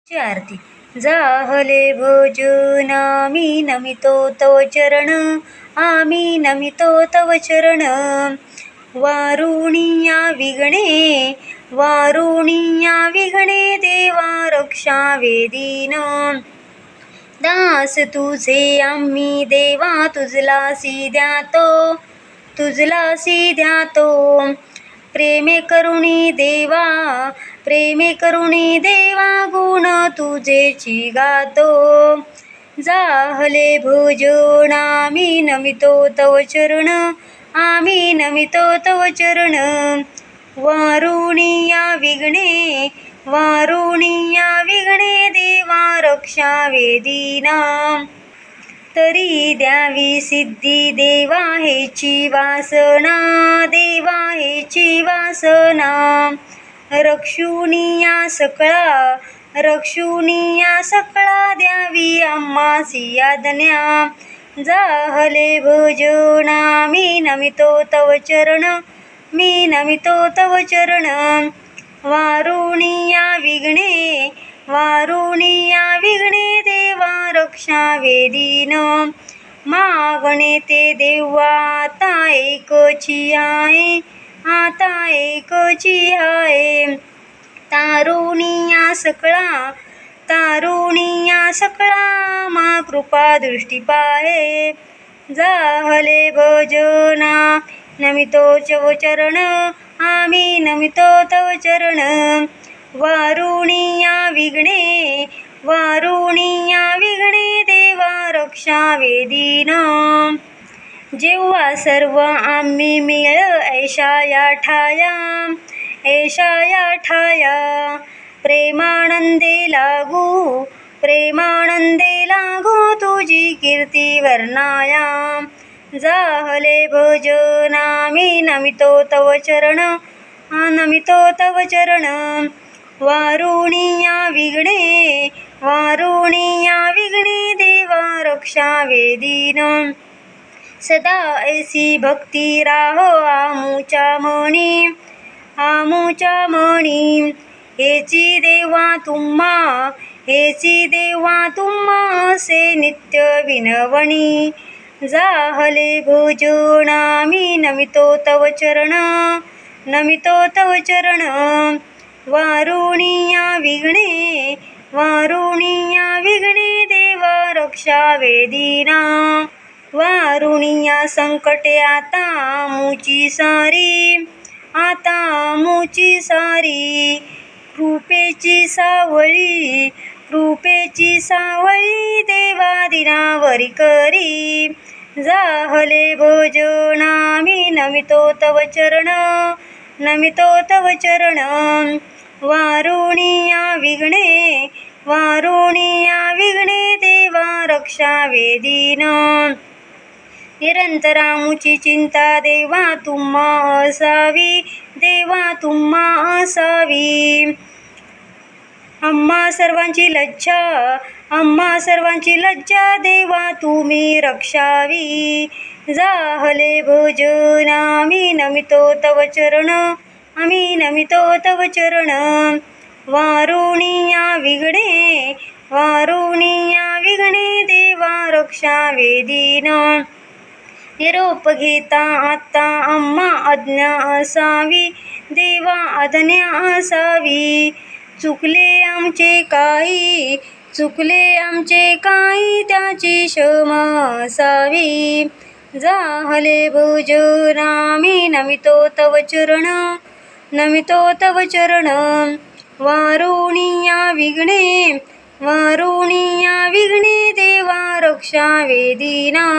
ची आरती. जाहले भोजन आम्ही नमितो तव चरण, आम्ही नमितो तव चरण. वारुणिया विघ्ने, वारुणिया विघ्ने देवा रक्षा वेदीन. दास तुझे आम्ही देवा तुझलासी द्यातो, तुझलासी द्यातो. प्रेमे करुणी देवा, प्रेमे करुणी देवा गुण तुझेची गातो. जाहले भोजन आम्ही नमितो तव चरण, आम्ही नमितो तव चरण. वारुणिया विघ्ने, वारुणिया विघ्ने देवा रक्षा वेदीना. तरी द्यावी सिद्धी देवा हेची वासना, देवा हेची वासना. रक्षुनिया सकळा, रक्षुनिया सकळा द्यावी आम्हासी आज्ञा. जाहले भोजन आम्ही नमितो तव चरण, मी नमितो तव चरण. वारुणिया विघ्ने, वारुणिया विघ्ने देवा रक्षा वेदीन. मागणे ते देवा आता एकची आहे, आता एकची आहे. तारुणिया सकळा, तारुणिया सकळा मा कृपा दृष्टी पाहे. जाहले भोजना नमितो तव चरण, आम्ही नमितो तव चरण. वारुणिया विघ्ने, वारुणिया विघ्ने देवा रक्षा वेदीन. जेव्हा सर्व आम्ही मिळ ऐशा या ठाया, ऐशा या ठाया. प्रेमानंदे लागू, प्रेमानंदे लागू तुझी कीर्ती वर्णाया. जाहले भोजन आम्ही नमितो तव चरण, नमितो तव चरण. वारुणिया विघ्ने, वारुणिया विघ्ने देवा रक्षा वेदीन. सदा ऐसी भक्ती राहो आमुच्या मनी, आमुच्या मनी. हेची देवा तुम्हा, हेची देवा तुम्हा असे नित्य विनवणी. जाहले भोजन आम्ही नमितो तव चरण, नमितो तव चरण. वारुणिया विघ्ने, वारुणिया विघ्ने देवा रक्षा वेदीना. वारुणिया संकटे आता आमुची सारी, आता आमुची सारी. कृपेची सावळी, कृपेची सावळी देवा दिनावरी करी. जाहले भोजन आम्ही नमितो तव चरण, नमितो तव चरण. वारुणिया विघ्ने, वारुणिया विघ्ने देवा रक्षा वेदीन. निरंतर आमुची चिंता देवा तुम्हा असावी, देवा तुम्हा असावी. आम्हा सर्वांची लज्जा, आम्हा सर्वांची लज्जा देवा तुम्ही रक्षावी. जाहले भोजन आम्ही नमितो तव चरण, आम्ही नमितो तव चरण. वारुणिया विघ्ने, वारुणिया विघ्ने देवा रक्षा वेदीन. निरोप घेता आता आम्हा आज्ञा असावी, देवा आज्ञा असावी. चुकले आमचे काही, चुकले आमचे काही त्याची क्षमा असावी. जाहले भोजन आम्ही नमितो तव चरण, नमितो तव चरण. वारुणिया विघ्ने, वारुणिया विघ्ने देवा रक्षा वेदीना.